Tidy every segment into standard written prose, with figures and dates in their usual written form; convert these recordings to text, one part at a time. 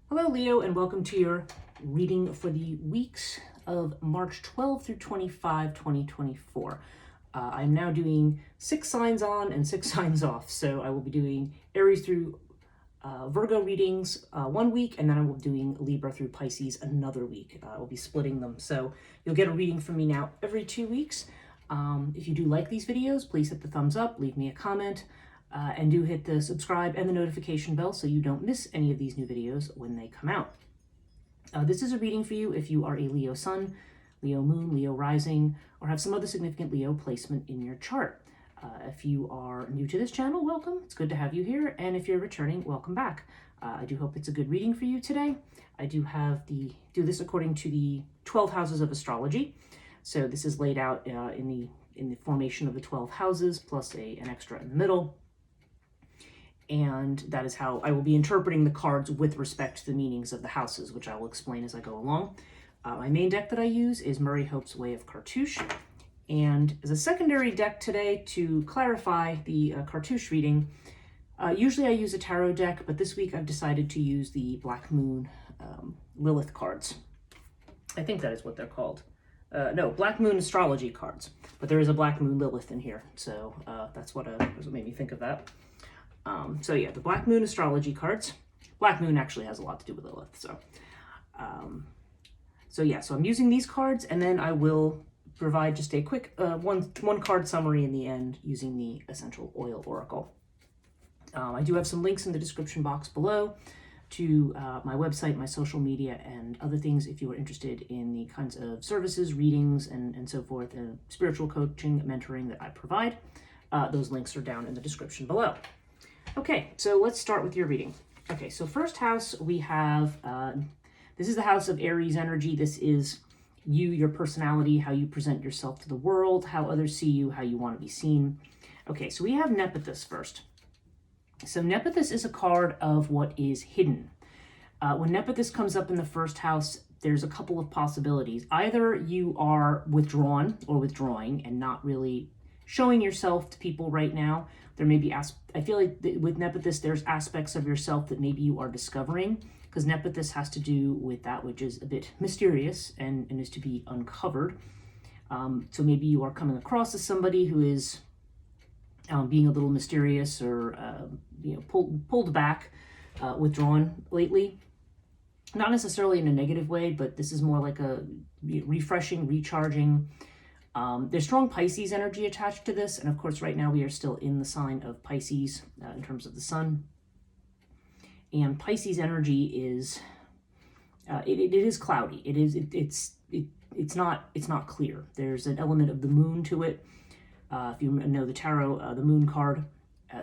Hello, Leo, and welcome to your reading for the weeks of March 12 through 25, 2024. I'm now doing 6 signs on and 6 signs off, so I will be doing Aries through Virgo readings 1 week, and then I will be doing Libra through Pisces another week. I will be splitting them, so you'll get a reading from me now every 2 weeks. If you do like these videos, please hit the thumbs up, leave me a comment, and do hit the subscribe and the notification bell so you don't miss any of these new videos when they come out. This is a reading for you if you are a Leo Sun, Leo Moon, Leo Rising, or have some other significant Leo placement in your chart. If you are new to this channel, welcome. It's good to have you here. And if you're returning, welcome back. I do hope it's a good reading for you today. I do this according to the 12 houses of astrology. So this is laid out in the formation of the 12 houses plus an extra in the middle. And that is how I will be interpreting the cards with respect to the meanings of the houses, which I will explain as I go along. My main deck that I use is Murray Hope's Way of Cartouche. And as a secondary deck today to clarify the Cartouche reading, usually I use a tarot deck, but this week I've decided to use the Black Moon Lilith cards. I think that is what they're called. No, Black Moon astrology cards, but there is a Black Moon Lilith in here, so that's what made me think of that. So yeah, the Black Moon astrology cards. Black Moon actually has a lot to do with Lilith, so so I'm using these cards, and then I will provide just a quick one card summary in the end using the Essential Oil Oracle. I do have some links in the description box below to my website, my social media, and other things if you are interested in the kinds of services, readings, and so forth, and spiritual coaching, mentoring that I provide. Those links are down in the description below. Okay, so let's start with your reading. Okay, so first house we have, this is the house of Aries energy. This is you, your personality, how you present yourself to the world, how others see you, how you want to be seen. Okay, so we have Nephthys first. So Nephthys is a card of what is hidden. When Nephthys comes up in the first house, there's a couple of possibilities. Either you are withdrawn or withdrawing and not really showing yourself to people right now. There may be, I feel like with Nephthys, there's aspects of yourself that maybe you are discovering, because Nephthys has to do with that which is a bit mysterious and is to be uncovered. So maybe you are coming across as somebody who is being a little mysterious or pulled back, withdrawn lately. Not necessarily in a negative way, but this is more like a refreshing, recharging. There's strong Pisces energy attached to this, and of course right now we are still in the sign of Pisces in terms of the sun. And Pisces energy is it is cloudy. It's not clear. There's an element of the moon to it. If you know the tarot, the moon card.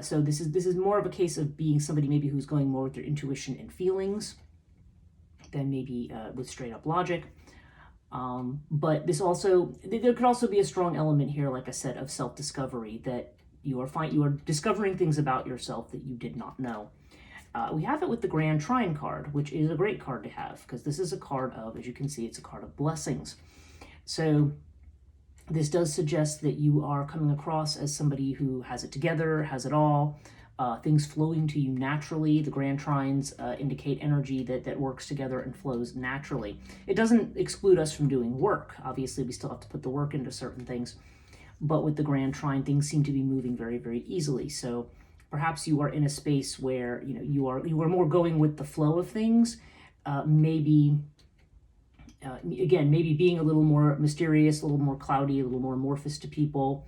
So this is more of a case of being somebody maybe who's going more with their intuition and feelings than maybe with straight up logic. But there could also be a strong element here, like I said, of self-discovery, that you are discovering things about yourself that you did not know. We have it with the Grand Trine card, which is a great card to have, because this is a card of, as you can see, it's a card of blessings. So this does suggest that you are coming across as somebody who has it together, has it all, things flowing to you naturally. The Grand Trines indicate energy that works together and flows naturally. It doesn't exclude us from doing work. Obviously, we still have to put the work into certain things. But with the Grand Trine, things seem to be moving very, very easily. So perhaps you are in a space where you are more going with the flow of things. Maybe being a little more mysterious, a little more cloudy, a little more amorphous to people.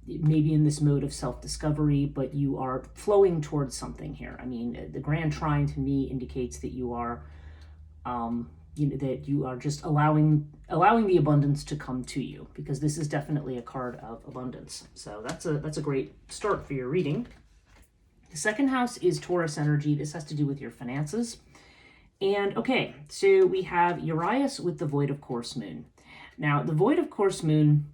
Maybe in this mode of self-discovery, but you are flowing towards something here. I mean, the Grand Trine to me indicates that you are, that you are just allowing the abundance to come to you, because this is definitely a card of abundance. So that's a great start for your reading. The second house is Taurus energy. This has to do with your finances. And okay, so we have Urias with the Void of Course moon. Now, the Void of Course moon,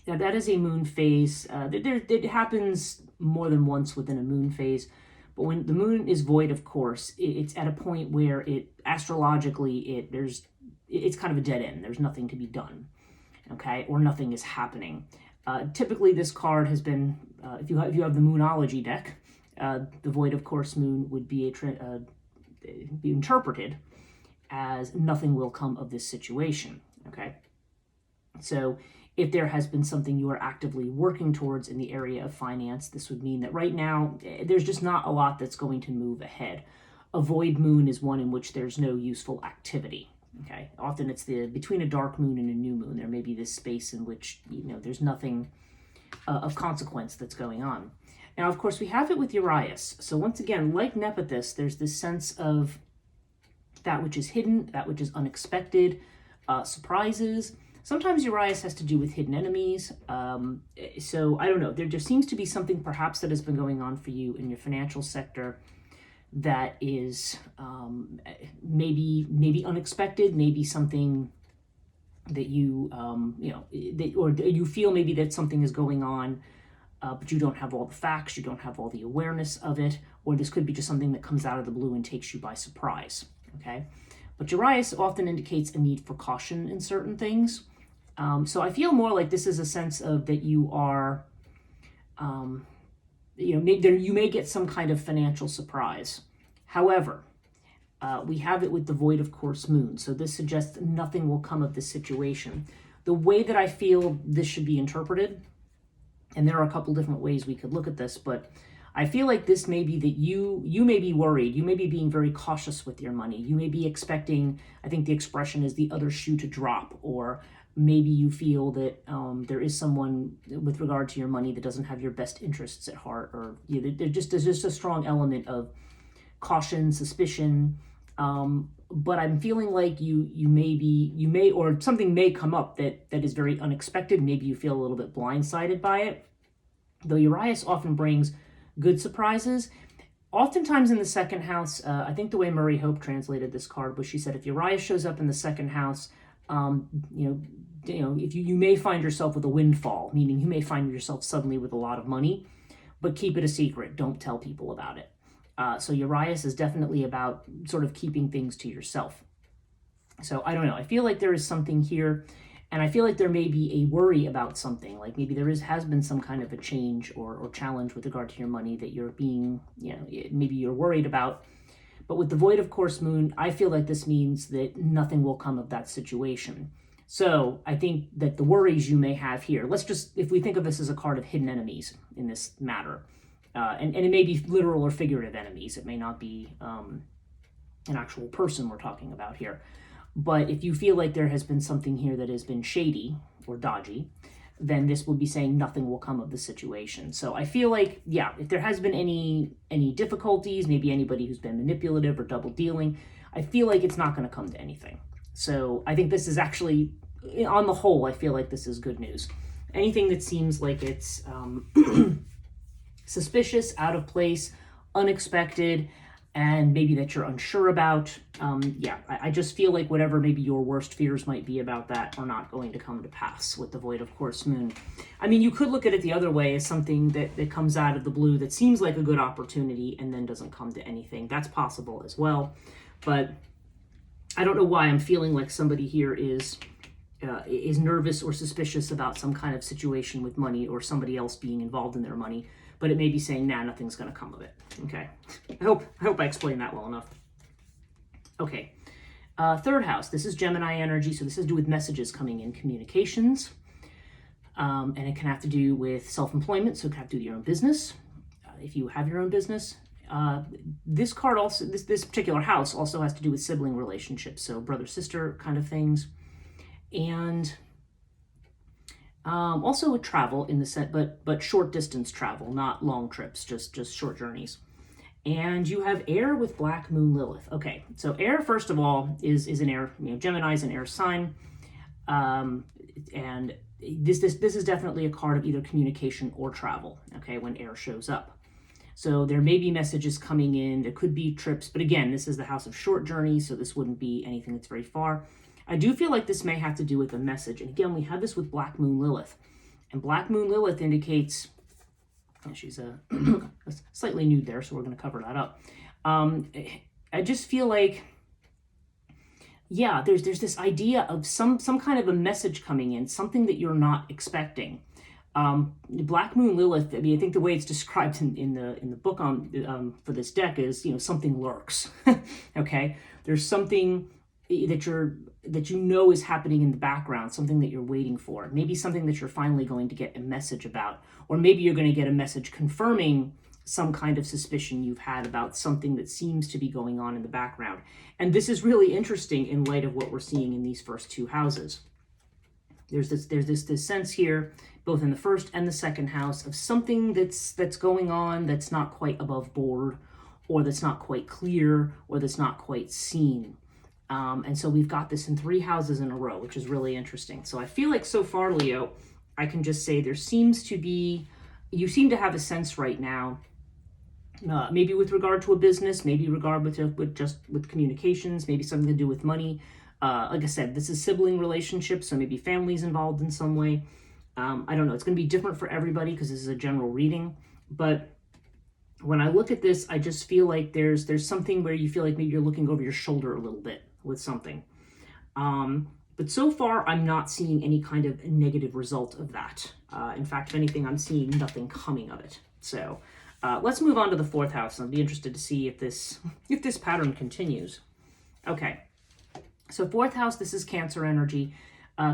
now that is a moon phase. It happens more than once within a moon phase, but when the moon is void of course, it's at a point where astrologically it's kind of a dead end. There's nothing to be done, okay, or nothing is happening. Typically, this card has been, if you have the Moonology deck, the Void of Course moon would be be interpreted as nothing will come of this situation, okay? So if there has been something you are actively working towards in the area of finance, this would mean that right now there's just not a lot that's going to move ahead. A void moon is one in which there's no useful activity. Okay, often it's between a dark moon and a new moon, there may be this space in which there's nothing of consequence that's going on. Now, of course, we have it with Urias. So once again, like Nepenthes, there's this sense of that which is hidden, that which is unexpected, surprises. Sometimes Urias has to do with hidden enemies. So I don't know. There just seems to be something perhaps that has been going on for you in your financial sector that is maybe unexpected, maybe something that you or you feel maybe that something is going on, but you don't have all the facts, you don't have all the awareness of it, or this could be just something that comes out of the blue and takes you by surprise. Okay, but Urias often indicates a need for caution in certain things. So I feel more like this is a sense of that you are. You may get some kind of financial surprise. However, we have it with the void of course moon. So this suggests nothing will come of this situation. The way that I feel this should be interpreted, and there are a couple different ways we could look at this, but I feel like this may be that you may be worried. You may be being very cautious with your money. You may be expecting, I think the expression is the other shoe to drop, or maybe you feel that there is someone with regard to your money that doesn't have your best interests at heart, or there's just a strong element of caution, suspicion. But I'm feeling like or something may come up that is very unexpected. Maybe you feel a little bit blindsided by it. Though Urias often brings good surprises. Oftentimes in the second house, I think the way Murray Hope translated this card was she said if Urias shows up in the second house, if you may find yourself with a windfall, meaning you may find yourself suddenly with a lot of money, but keep it a secret. Don't tell people about it. So Urias is definitely about sort of keeping things to yourself. So I don't know. I feel like there is something here, and I feel like there may be a worry about something. Like maybe has been some kind of a change or challenge with regard to your money that you're being, maybe you're worried about. But with the void of course moon, I feel like this means that nothing will come of that situation. So I think that the worries you may have here, if we think of this as a card of hidden enemies in this matter, and it may be literal or figurative enemies. It may not be an actual person we're talking about here. But if you feel like there has been something here that has been shady or dodgy, then this will be saying nothing will come of the situation. So I feel like, if there has been any difficulties, maybe anybody who's been manipulative or double dealing, I feel like it's not going to come to anything. So I think this is actually, on the whole, I feel like this is good news. Anything that seems like it's suspicious, out of place, unexpected, and maybe that you're unsure about, I just feel like whatever maybe your worst fears might be about that are not going to come to pass with the void of course moon. I mean, you could look at it the other way as something that comes out of the blue that seems like a good opportunity and then doesn't come to anything. That's possible as well. But I don't know why I'm feeling like somebody here is nervous or suspicious about some kind of situation with money or somebody else being involved in their money. But it may be saying, nothing's going to come of it. Okay. I hope I explained that well enough. Okay. Third house. This is Gemini energy. So this has to do with messages coming in, communications. And it can have to do with self-employment. So it can have to do with your own business. If you have your own business. This card also, this particular house also has to do with sibling relationships. So brother-sister kind of things. And also with travel in the set, but short distance travel, not long trips, just short journeys. And you have air with Black Moon Lilith. Okay, so air, first of all, is an air, Gemini is an air sign. And this is definitely a card of either communication or travel, okay, when air shows up. So there may be messages coming in, there could be trips, but again, this is the house of short journeys, so this wouldn't be anything that's very far. I do feel like this may have to do with a message. And again, we have this with Black Moon Lilith. And Black Moon Lilith indicates, she's slightly nude there, so we're going to cover that up. I just feel like, there's this idea of some kind of a message coming in, something that you're not expecting. Black Moon Lilith, I mean, I think the way it's described in the book on for this deck is, something lurks. Okay, there's something that you know is happening in the background, something that you're waiting for, maybe something that you're finally going to get a message about, or maybe you're going to get a message confirming some kind of suspicion you've had about something that seems to be going on in the background. And this is really interesting in light of what we're seeing in these first two houses. There's this sense here, both in the first and the second house, of something that's going on that's not quite above board, or that's not quite clear, or that's not quite seen. And so we've got this in 3 houses in a row, which is really interesting. So I feel like so far, Leo, I can just say you seem to have a sense right now, maybe with regard to a business, maybe with communications, maybe something to do with money. Like I said, this is sibling relationships, so maybe family's involved in some way. I don't know. It's going to be different for everybody because this is a general reading. But when I look at this, I just feel like there's something where you feel like maybe you're looking over your shoulder a little bit with something. But so far, I'm not seeing any kind of negative result of that. In fact, if anything, I'm seeing nothing coming of it. So let's move on to the 4th house. I'll be interested to see if this pattern continues. Okay. So 4th house, this is Cancer energy.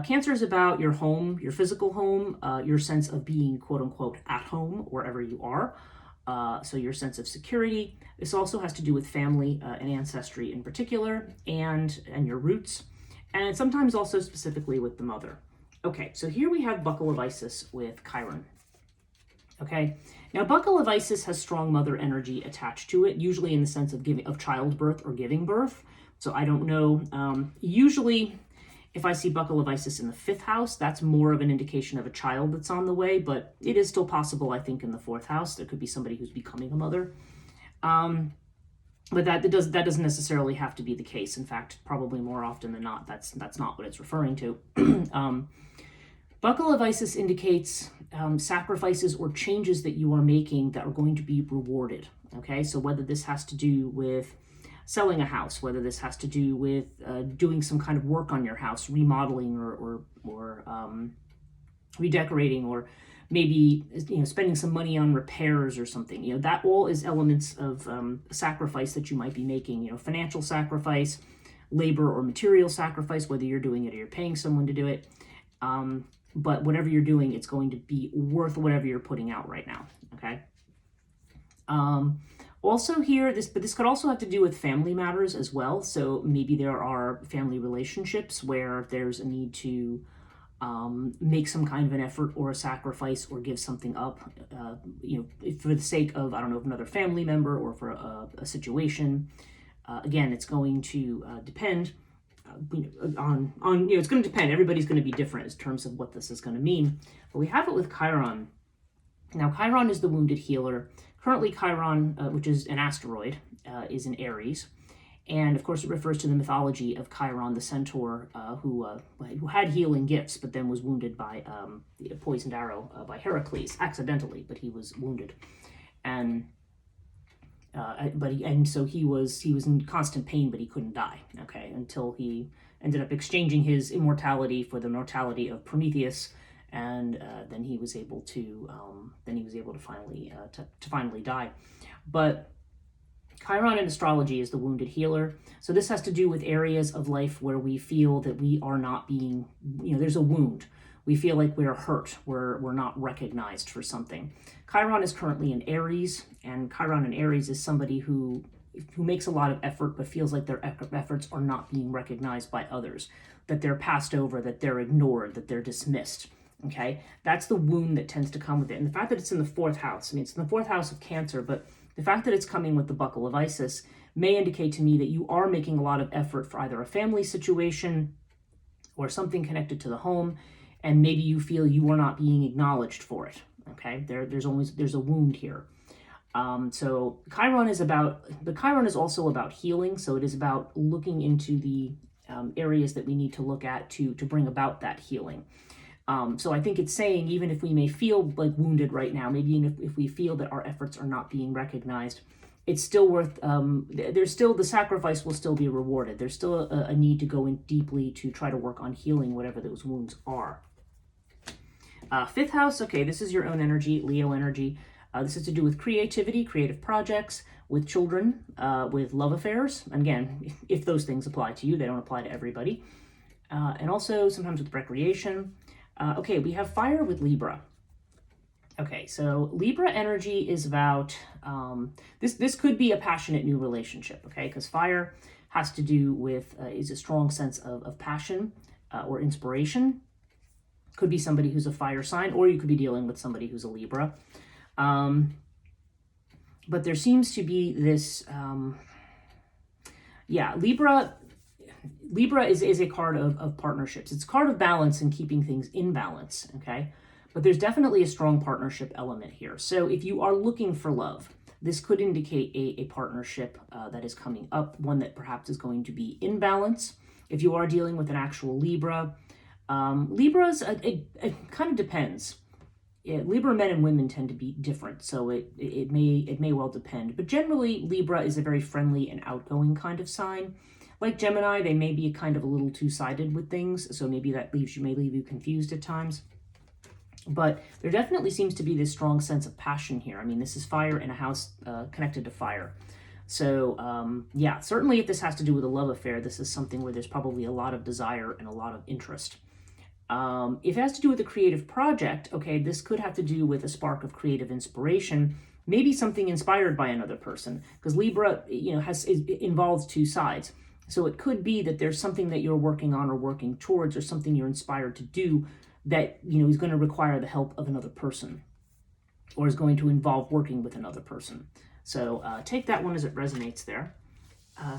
Cancer is about your home, your physical home, your sense of being, quote unquote, at home wherever you are. So your sense of security. This also has to do with family and ancestry in particular, and your roots, and sometimes also specifically with the mother. Okay, so here we have Buckle of Isis with Chiron. Okay, now Buckle of Isis has strong mother energy attached to it, usually in the sense of childbirth or giving birth. So I don't know. Usually, if I see Buckle of Isis in the 5th house, that's more of an indication of a child that's on the way, but it is still possible, I think, in the 4th house. There could be somebody who's becoming a mother. But that doesn't necessarily have to be the case. In fact, probably more often than not, that's not what it's referring to. Buckle of Isis indicates sacrifices or changes that you are making that are going to be rewarded. Okay, so whether this has to do with selling a house, whether this has to do with doing some kind of work on your house, remodeling or redecorating, or maybe spending some money on repairs or something. That all is elements of sacrifice that you might be making. Financial sacrifice, labor or material sacrifice, whether you're doing it or you're paying someone to do it. But whatever you're doing, it's going to be worth whatever you're putting out right now. Okay. Also here, this could also have to do with family matters as well. So maybe there are family relationships where there's a need to make some kind of an effort or a sacrifice or give something up, for the sake of, I don't know, of another family member or for a situation. Again, it's going to depend on it's going to depend. Everybody's going to be different in terms of what this is going to mean. But we have it with Chiron. Now, Chiron is the wounded healer. Currently, Chiron, which is an asteroid, is in Aries. And of course, it refers to the mythology of Chiron, the centaur, who had healing gifts, but then was wounded by a poisoned arrow by Heracles, accidentally, but he was wounded. And so he was in constant pain, but he couldn't die. Okay, until he ended up exchanging his immortality for the mortality of Prometheus. And then he was able to finally die. But Chiron in astrology is the wounded healer. So this has to do with areas of life where we feel that we are not being, there's a wound. We feel like we're hurt. We're not recognized for something. Chiron is currently in Aries, and Chiron in Aries is somebody who makes a lot of effort but feels like their efforts are not being recognized by others, that they're passed over, that they're ignored, that they're dismissed. Okay, that's the wound that tends to come with it. And the fact that it's in the 4th house, it's in the 4th house of Cancer, but the fact that it's coming with the Buckle of Isis may indicate to me that you are making a lot of effort for either a family situation or something connected to the home, and maybe you feel you are not being acknowledged for it. Okay, there's a wound here. So Chiron is also about healing. So it is about looking into the areas that we need to look at to bring about that healing. So I think it's saying, even if we may feel like wounded right now, maybe even if we feel that our efforts are not being recognized, it's still worth, the sacrifice will still be rewarded. There's still a need to go in deeply to try to work on healing whatever those wounds are. Fifth house, okay, this is your own energy, Leo energy. This is to do with creativity, creative projects, with children, with love affairs. And again, if those things apply to you, they don't apply to everybody. And also sometimes with recreation. Okay, we have fire with Libra. Okay, so Libra energy is about, this could be a passionate new relationship, okay? Because fire has to do with, is a strong sense of passion or inspiration. Could be somebody who's a fire sign, or you could be dealing with somebody who's a Libra. But there seems to be this, Libra is a card of partnerships. It's a card of balance and keeping things in balance, okay? But there's definitely a strong partnership element here. So if you are looking for love, this could indicate a partnership that is coming up, one that perhaps is going to be in balance. If you are dealing with an actual Libra, Libras, it kind of depends. Yeah, Libra men and women tend to be different, so it may well depend. But generally, Libra is a very friendly and outgoing kind of sign. Like Gemini, they may be kind of a little two-sided with things, so maybe that may leave you confused at times. But there definitely seems to be this strong sense of passion here. I mean, this is fire in a house connected to fire. So, yeah, certainly if this has to do with a love affair, this is something where there's probably a lot of desire and a lot of interest. If it has to do with a creative project, okay, this could have to do with a spark of creative inspiration, maybe something inspired by another person, because Libra, involves two sides. So it could be that there's something that you're working on or working towards, or something you're inspired to do that, is going to require the help of another person, or is going to involve working with another person. So take that one as it resonates there.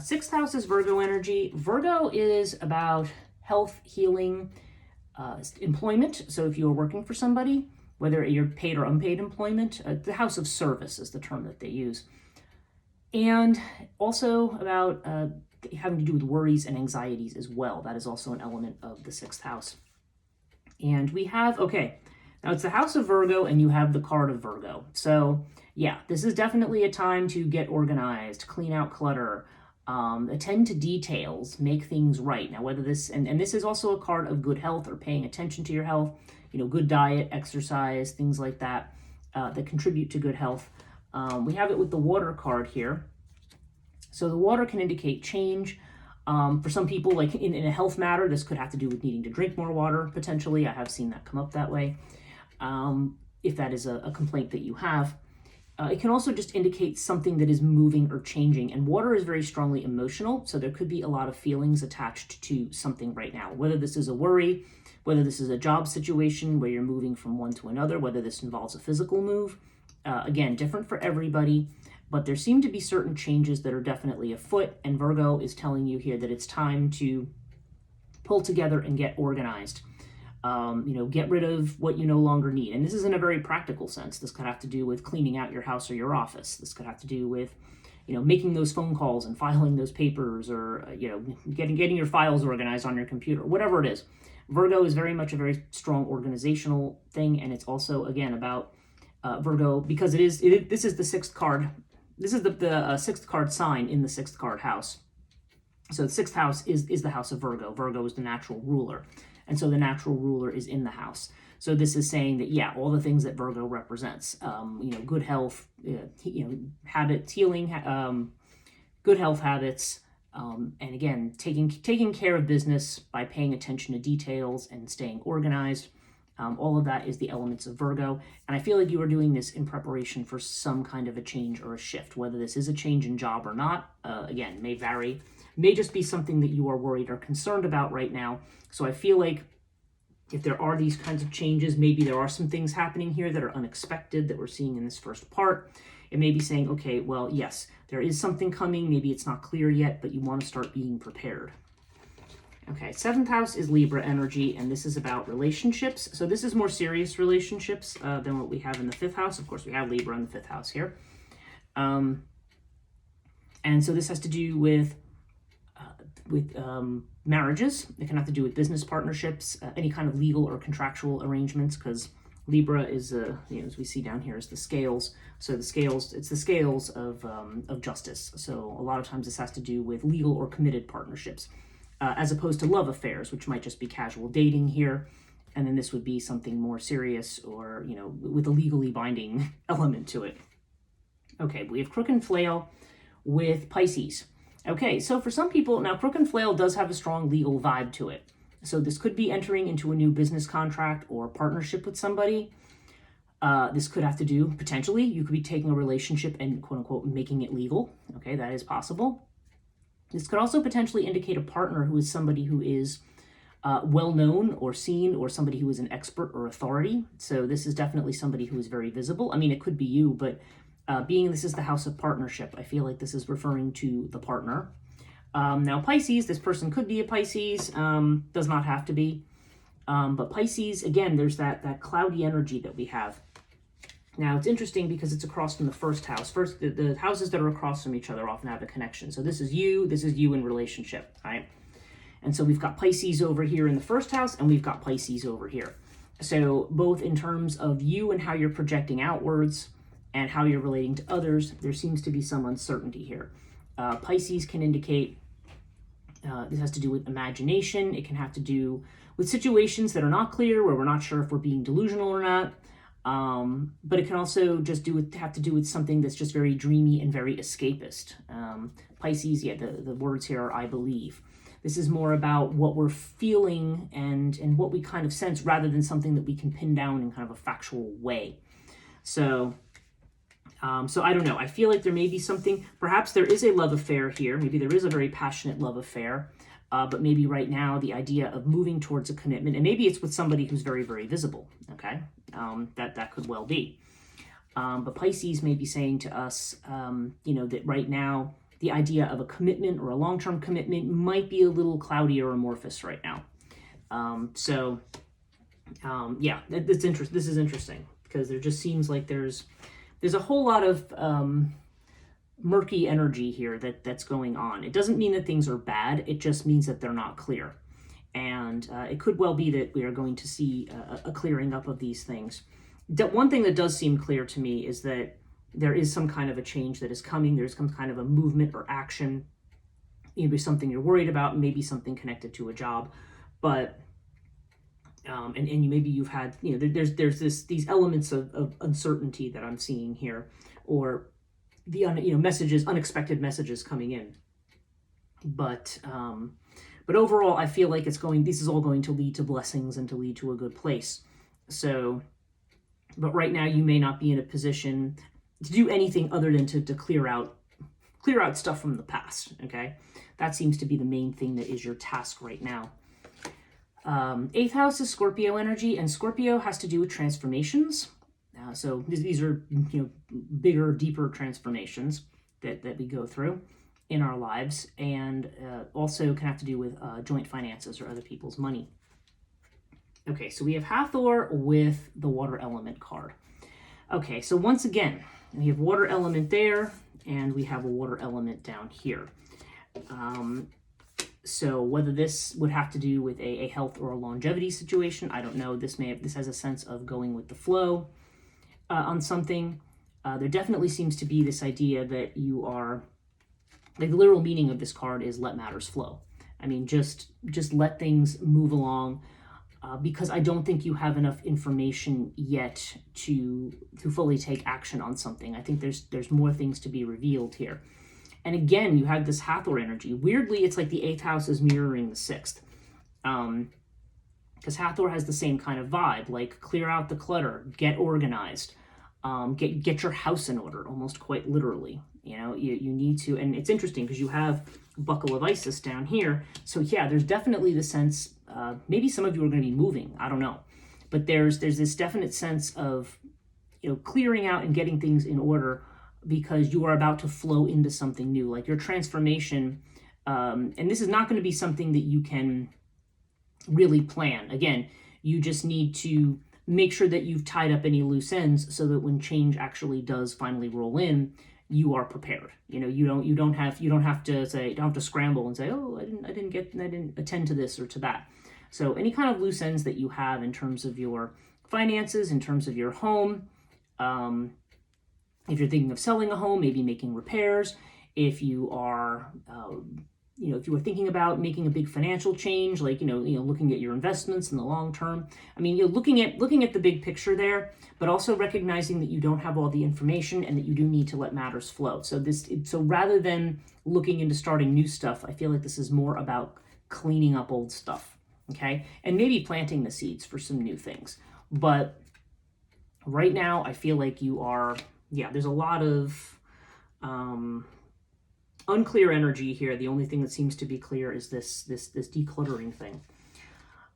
Sixth house is Virgo energy. Virgo is about health, healing, employment. So if you are working for somebody, whether you're paid or unpaid employment, the house of service is the term that they use. And also about having to do with worries and anxieties as well. That is also an element of the sixth house. And we have, okay, now it's the house of Virgo and you have the card of Virgo. So yeah, this is definitely a time to get organized, clean out clutter, attend to details, make things right. Now, whether this, and this is also a card of good health or paying attention to your health, good diet, exercise, things like that, that contribute to good health. We have it with the water card here. So the water can indicate change. For some people, like in a health matter, this could have to do with needing to drink more water, potentially. I have seen that come up that way, if that is a complaint that you have. It can also just indicate something that is moving or changing. And water is very strongly emotional, so there could be a lot of feelings attached to something right now. Whether this is a worry, whether this is a job situation where you're moving from one to another, whether this involves a physical move. Again, different for everybody, but there seem to be certain changes that are definitely afoot. And Virgo is telling you here that it's time to pull together and get organized. Get rid of what you no longer need. And this is in a very practical sense. This could have to do with cleaning out your house or your office. This could have to do with, making those phone calls and filing those papers, or, getting your files organized on your computer, whatever it is. Virgo is very much a very strong organizational thing. And it's also, again, about Virgo, because this is the sixth card. This is the sixth card sign in the sixth card house. So the sixth house is the house of Virgo. Virgo is the natural ruler. And so the natural ruler is in the house. So this is saying that, yeah, all the things that Virgo represents, good health, habits, healing, good health habits, and again, taking care of business by paying attention to details and staying organized. All of that is the elements of Virgo. And I feel like you are doing this in preparation for some kind of a change or a shift, whether this is a change in job or not. Again, may vary. May just be something that you are worried or concerned about right now. So I feel like if there are these kinds of changes, maybe there are some things happening here that are unexpected that we're seeing in this first part. It may be saying, okay, well, yes, there is something coming. Maybe it's not clear yet, but you want to start being prepared. Okay, seventh house is Libra energy, and this is about relationships. So this is more serious relationships than what we have in the fifth house. Of course, we have Libra in the fifth house here. And so this has to do with marriages. It can have to do with business partnerships, any kind of legal or contractual arrangements, because Libra is, as we see down here, is the scales. So it's the scales of justice. So a lot of times this has to do with legal or committed partnerships, as opposed to love affairs, which might just be casual dating here. And then this would be something more serious or, you know, with a legally binding element to it. Okay, we have Crook and Flail with Pisces. Okay, so for some people, now Crook and Flail does have a strong legal vibe to it. So this could be entering into a new business contract or partnership with somebody. This could have to do, potentially, you could be taking a relationship and quote unquote making it legal. Okay, that is possible. This could also potentially indicate a partner who is somebody who is well known or seen, or somebody who is an expert or authority. So this is definitely somebody who is very visible. I mean, it could be you, but being this is the house of partnership, I feel like this is referring to the partner. Now Pisces, this person could be a Pisces, does not have to be. But Pisces, again, there's that cloudy energy that we have. Now it's interesting because it's across from the first house. First, the houses that are across from each other often have a connection. So this is you in relationship, right? And so we've got Pisces over here in the first house, and we've got Pisces over here. So both in terms of you and how you're projecting outwards and how you're relating to others, there seems to be some uncertainty here. Pisces can indicate, this has to do with imagination. It can have to do with situations that are not clear, where we're not sure if we're being delusional or not. But it can also just have to do with something that's just very dreamy and very escapist. Pisces, yeah, the words here are I believe. This is more about what we're feeling and what we kind of sense, rather than something that we can pin down in kind of a factual way. So I don't know. I feel like there may be something, perhaps there is a love affair here. Maybe there is a very passionate love affair, but maybe right now the idea of moving towards a commitment, and maybe it's with somebody who's very, very visible, okay? That could well be. But Pisces may be saying to us, you know, that right now the idea of a commitment or a long-term commitment might be a little cloudy or amorphous right now. Yeah, this is interesting, because there just seems like there's a whole lot of murky energy here that's going on. It doesn't mean that things are bad. It just means that they're not clear. And it could well be that we are going to see a clearing up of these things. One thing that does seem clear to me is that there is some kind of a change that is coming. There's some kind of a movement or action. Maybe something you're worried about, maybe something connected to a job. But and maybe you've had, you know, there's these elements of uncertainty that I'm seeing here, or the unexpected messages coming in. But overall, I feel like this is all going to lead to blessings and to lead to a good place. So, but right now you may not be in a position to do anything other than to clear out stuff from the past. Okay, that seems to be the main thing that is your task right now. 8th house is Scorpio energy, and Scorpio has to do with transformations. So these are, you know, bigger, deeper transformations that we go through in our lives, and also can have to do with joint finances or other people's money. Okay, so we have Hathor with the water element card. Okay, so once again, we have water element there, and we have a water element down here. So whether this would have to do with a health or a longevity situation, I don't know. This has a sense of going with the flow on something. There definitely seems to be this idea that you are, like, the literal meaning of this card is let matters flow. I mean, just let things move along, because I don't think you have enough information yet to fully take action on something. I think there's more things to be revealed here. And again, you have this Hathor energy. Weirdly, it's like the 8th house is mirroring the 6th. Because Hathor has the same kind of vibe, like clear out the clutter, get organized, get your house in order, almost quite literally. You know, you need to, and it's interesting because you have Buckle of Isis down here. So yeah, there's definitely the sense, maybe some of you are going to be moving, I don't know. But there's this definite sense of, you know, clearing out and getting things in order, because you are about to flow into something new, like your transformation. And this is not going to be something that you can really plan. Again, you just need to make sure that you've tied up any loose ends so that when change actually does finally roll in, you are prepared. You know, you don't have to scramble and say, oh, I didn't attend to this or to that. So any kind of loose ends that you have in terms of your finances, in terms of your home, if you're thinking of selling a home, maybe making repairs, if you are, if you were thinking about making a big financial change, like, looking at your investments in the long term. I mean, looking at the big picture there, but also recognizing that you don't have all the information and that you do need to let matters flow. So rather than looking into starting new stuff, I feel like this is more about cleaning up old stuff, okay? And maybe planting the seeds for some new things. But right now, I feel like you are, there's a lot of unclear energy here. The only thing that seems to be clear is this decluttering thing.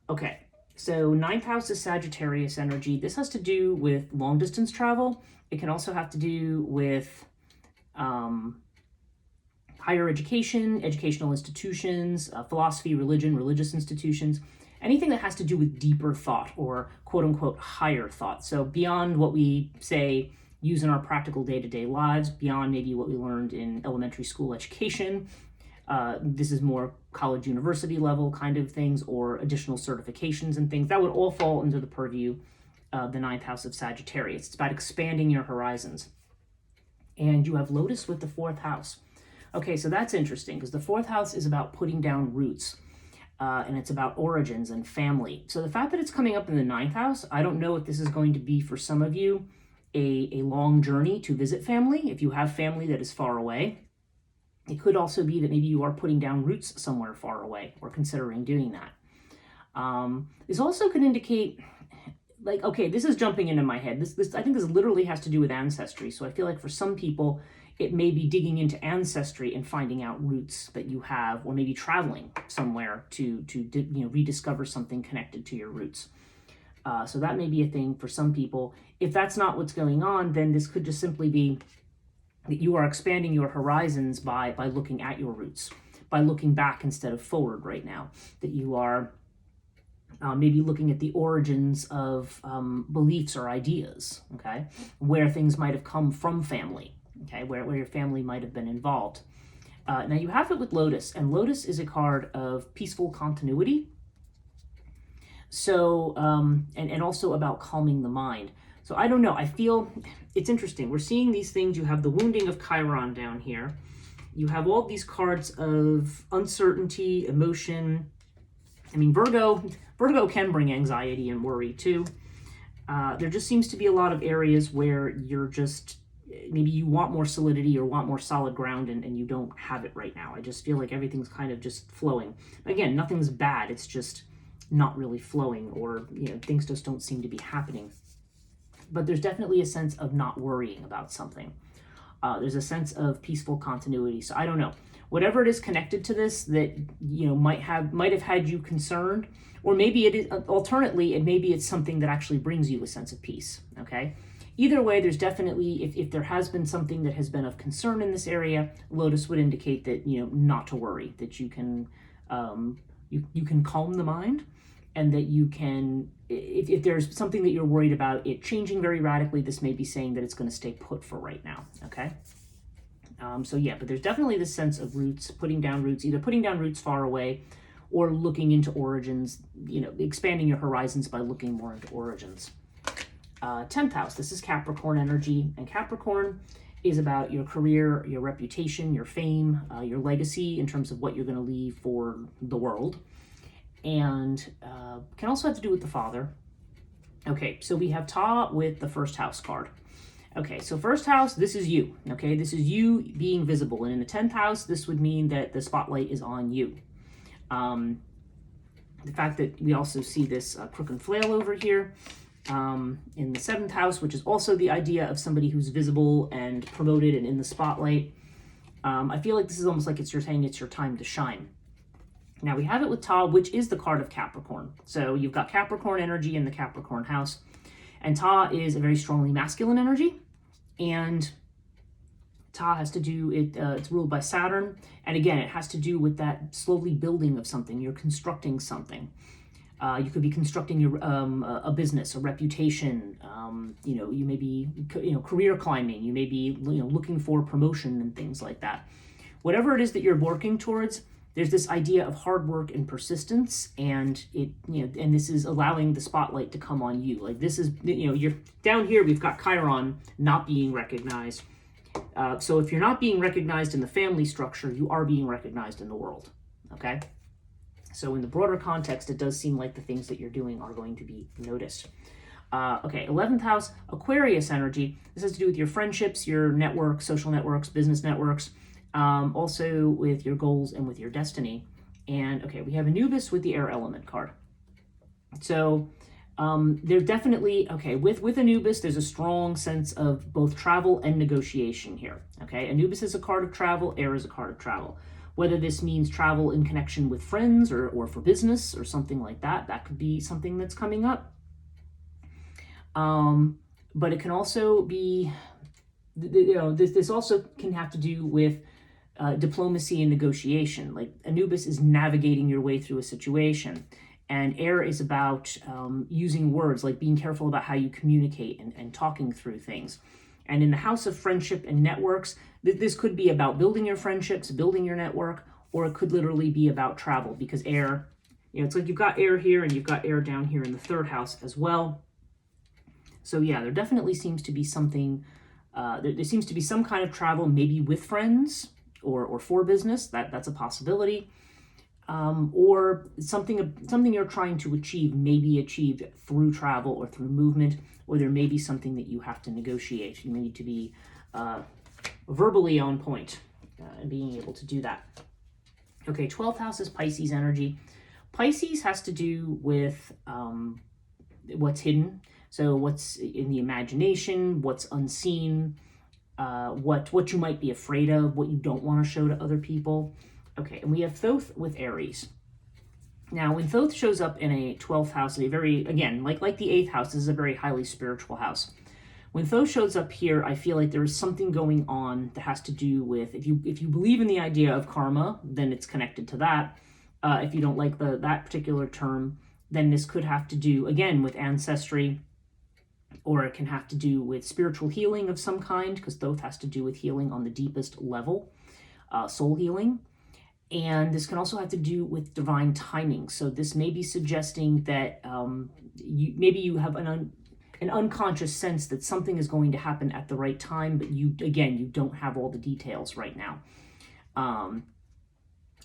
Okay, so 9th house is Sagittarius energy. This has to do with long distance travel. It can also have to do with higher education, educational institutions, philosophy, religion, religious institutions, anything that has to do with deeper thought or quote unquote higher thought. So beyond what we say use in our practical day-to-day lives, beyond maybe what we learned in elementary school education. This is more college, university level kind of things, or additional certifications and things. That would all fall under the purview of the 9th house of Sagittarius. It's about expanding your horizons. And you have Lotus with the 4th house. Okay, so that's interesting because the 4th house is about putting down roots. And it's about origins and family. So the fact that it's coming up in the 9th house, I don't know if this is going to be for some of you a long journey to visit family, if you have family that is far away. It could also be that maybe you are putting down roots somewhere far away or considering doing that. This also could indicate, like, okay, this is jumping into my head. This I think this literally has to do with ancestry. So I feel like for some people, it may be digging into ancestry and finding out roots that you have, or maybe traveling somewhere to rediscover something connected to your roots. So that may be a thing for some people. If that's not what's going on, then this could just simply be that you are expanding your horizons by looking at your roots, by looking back instead of forward right now, that you are maybe looking at the origins of beliefs or ideas, okay, where things might have come from family, okay, where your family might have been involved. Now you have it with Lotus, and Lotus is a card of peaceful continuity. So, and also about calming the mind. So I don't know, I feel it's interesting. We're seeing these things. You have the wounding of Chiron down here. You have all these cards of uncertainty, emotion. I mean, Virgo can bring anxiety and worry too. There just seems to be a lot of areas where you're just, maybe you want more solidity or want more solid ground and you don't have it right now. I just feel like everything's kind of just flowing. Again, nothing's bad. It's just not really flowing, or things just don't seem to be happening. But there's definitely a sense of not worrying about something. There's a sense of peaceful continuity. So I don't know, whatever it is connected to this that might have had you concerned, or maybe it is alternately, and maybe it's something that actually brings you a sense of peace. Okay, either way, there's definitely, if there has been something that has been of concern in this area, Lotus would indicate that not to worry, that you can you can calm the mind. And that you can, if there's something that you're worried about it changing very radically, this may be saying that it's going to stay put for right now, okay? So yeah, but there's definitely this sense of roots, putting down roots, either putting down roots far away or looking into origins, expanding your horizons by looking more into origins. 10th house, this is Capricorn energy, and Capricorn is about your career, your reputation, your fame, your legacy in terms of what you're going to leave for the world. And can also have to do with the father. Okay, so we have Ta with the 1st house card. Okay, so 1st house, this is you. Okay, this is you being visible. And in the 10th house, this would mean that the spotlight is on you. The fact that we also see this crook and flail over here in the 7th house, which is also the idea of somebody who's visible and promoted and in the spotlight. I feel like this is almost like you're saying it's your time to shine. Now we have it with Ta, which is the card of Capricorn. So you've got Capricorn energy in the Capricorn house. And Ta is a very strongly masculine energy. And Ta has to do, it's ruled by Saturn. And again, it has to do with that slowly building of something. You're constructing something. You could be constructing a business, a reputation. You may be, career climbing. You may be, looking for promotion and things like that. Whatever it is that you're working towards, there's this idea of hard work and persistence, and and this is allowing the spotlight to come on you. Like this is, you're down here, we've got Chiron not being recognized. So if you're not being recognized in the family structure, you are being recognized in the world. okay? So in the broader context, it does seem like the things that you're doing are going to be noticed. Okay, 11th house, Aquarius energy. This has to do with your friendships, your networks, social networks, business networks, also with your goals and with your destiny. And okay, we have Anubis with the air element card. So there's definitely, okay, with Anubis, there's a strong sense of both travel and negotiation here. Okay, Anubis is a card of travel, air is a card of travel. Whether this means travel in connection with friends or for business or something like that, that could be something that's coming up. But it can also be, this also can have to do with diplomacy and negotiation. Like Anubis is navigating your way through a situation, and air is about using words, like being careful about how you communicate and talking through things. And in the house of friendship and networks, this could be about building your friendships, building your network, or it could literally be about travel, because air, it's like you've got air here and you've got air down here in the third house as well. So yeah, there definitely seems to be something, there seems to be some kind of travel, maybe with friends or for business. That's a possibility. Or something you're trying to achieve may be achieved through travel or through movement, or there may be something that you have to negotiate. You may need to be verbally on point and being able to do that. Okay, 12th house is Pisces energy. Pisces has to do with what's hidden. So what's in the imagination, what's unseen, what you might be afraid of, what you don't want to show to other people. Okay, and we have Thoth with Aries. Now, when Thoth shows up in a 12th house, a very, again, like the 8th house, this is a very highly spiritual house. When Thoth shows up here, I feel like there is something going on that has to do with, if you believe in the idea of karma, then it's connected to that. If you don't like that particular term, then this could have to do, again, with ancestry, or it can have to do with spiritual healing of some kind, because Thoth has to do with healing on the deepest level, soul healing. And this can also have to do with divine timing. So this may be suggesting that maybe you have an unconscious sense that something is going to happen at the right time, but you don't have all the details right now.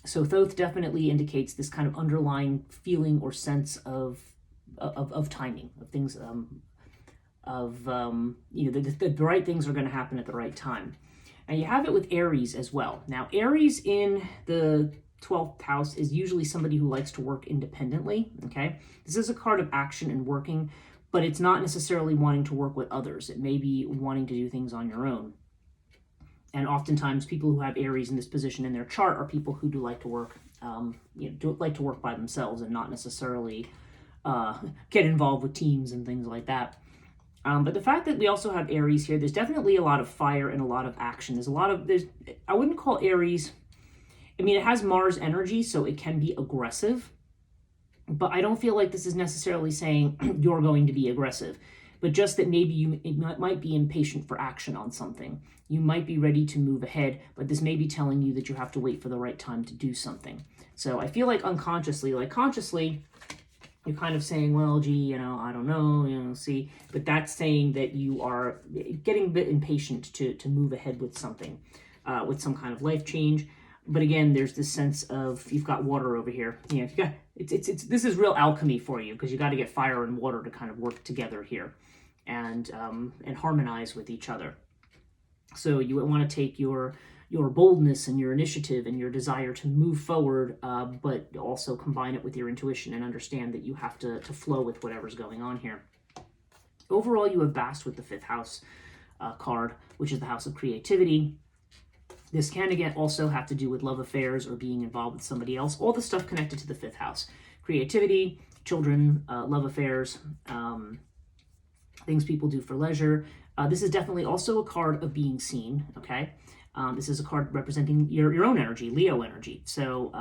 So Thoth definitely indicates this kind of underlying feeling or sense of timing, of things, the right things are going to happen at the right time. And you have it with Aries as well. Now, Aries in the 12th house is usually somebody who likes to work independently, okay? This is a card of action and working, but it's not necessarily wanting to work with others. It may be wanting to do things on your own. And oftentimes people who have Aries in this position in their chart are people who do like to work, like to work by themselves and not necessarily get involved with teams and things like that. But the fact that we also have Aries here, there's definitely a lot of fire and a lot of action. I wouldn't call Aries, it has Mars energy, so it can be aggressive, but I don't feel like this is necessarily saying you're going to be aggressive, but just that maybe you might be impatient for action on something. You might be ready to move ahead, but this may be telling you that you have to wait for the right time to do something. So I feel like unconsciously, consciously, you're kind of saying, well, gee, I don't know, see. But that's saying that you are getting a bit impatient to move ahead with something, with some kind of life change. But again, there's this sense of, you've got water over here. This is real alchemy for you, because you got to get fire and water to kind of work together here and harmonize with each other. So you want to take your boldness and your initiative and your desire to move forward, but also combine it with your intuition and understand that you have to flow with whatever's going on here. Overall, you have Bast with the 5th house card, which is the house of creativity. This can, again, also have to do with love affairs or being involved with somebody else. All the stuff connected to the 5th house. Creativity, children, love affairs, things people do for leisure. This is definitely also a card of being seen, okay? This is a card representing your own energy, Leo energy. So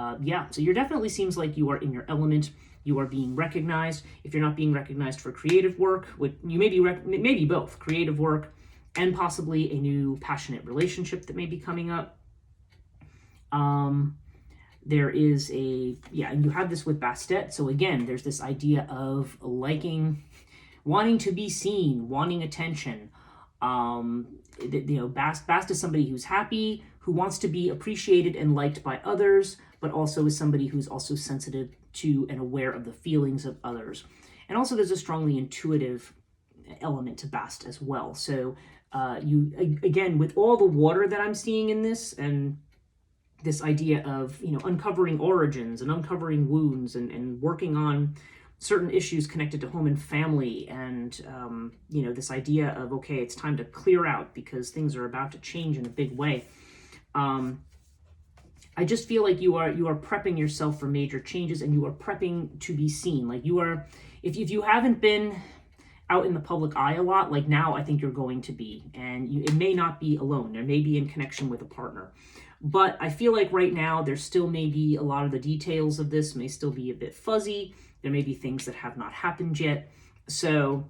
so you definitely seems like you are in your element. You are being recognized. If you're not being recognized for creative work, you may be maybe both creative work and possibly a new passionate relationship that may be coming up. There is and you have this with Bastet. So again, there's this idea of liking, wanting to be seen, wanting attention. Bast is somebody who's happy, who wants to be appreciated and liked by others, but also is somebody who's also sensitive to and aware of the feelings of others. And also there's a strongly intuitive element to Bast as well. So you, again, with all the water that I'm seeing in this, and this idea of, you know, uncovering origins and uncovering wounds, and working on certain issues connected to home and family, and you know, this idea of, okay, it's time to clear out because things are about to change in a big way. I just feel like you are prepping yourself for major changes, and you are prepping to be seen. Like you are, if you haven't been out in the public eye a lot, like now I think you're going to be, and it may not be alone. There may be in connection with a partner. But I feel like right now there's still maybe a lot of the details of this may still be a bit fuzzy. There may be things that have not happened yet. So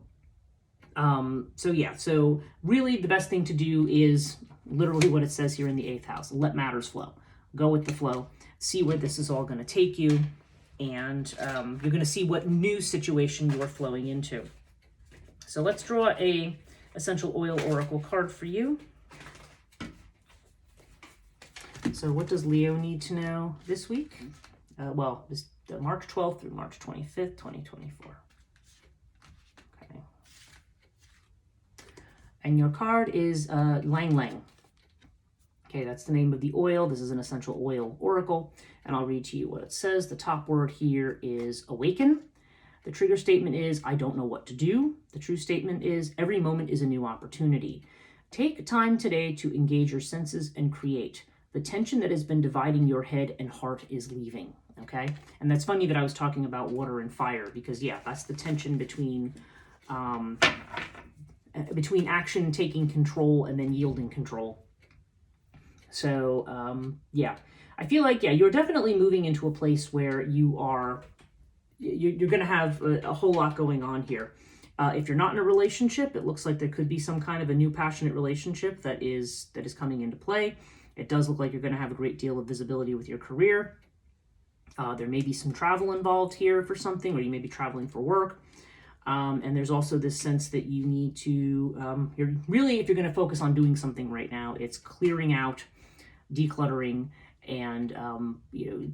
really the best thing to do is literally what it says here in the 8th house. Let matters flow. Go with the flow. See where this is all going to take you. And you're going to see what new situation you are flowing into. So let's draw a essential oil oracle card for you. So what does Leo need to know this week? This March 12th through March 25th, 2024. Okay. And your card is Lang Lang. Okay, that's the name of the oil. This is an essential oil oracle. And I'll read to you what it says. The top word here is awaken. The trigger statement is, I don't know what to do. The true statement is, every moment is a new opportunity. Take time today to engage your senses and create. The tension that has been dividing your head and heart is leaving, okay? And that's funny that I was talking about water and fire, because yeah, that's the tension between action, taking control, and then yielding control. So yeah, I feel like, yeah, you're definitely moving into a place where you're going to have a whole lot going on here. If you're not in a relationship, it looks like there could be some kind of a new passionate relationship that is coming into play. It does look like you're going to have a great deal of visibility with your career. There may be some travel involved here for something, or you may be traveling for work. And there's also this sense that you need to, if you're going to focus on doing something right now, it's clearing out, decluttering, and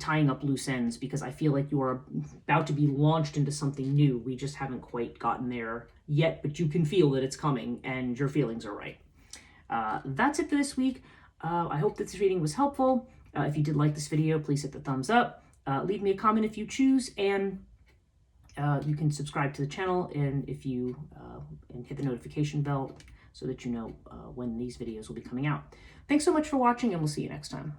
tying up loose ends, because I feel like you are about to be launched into something new. We just haven't quite gotten there yet, but you can feel that it's coming, and your feelings are right. That's it for this week. I hope that this reading was helpful. If you did like this video, please hit the thumbs up. Leave me a comment if you choose, and you can subscribe to the channel, and if you and hit the notification bell so that you know when these videos will be coming out. Thanks so much for watching, and we'll see you next time.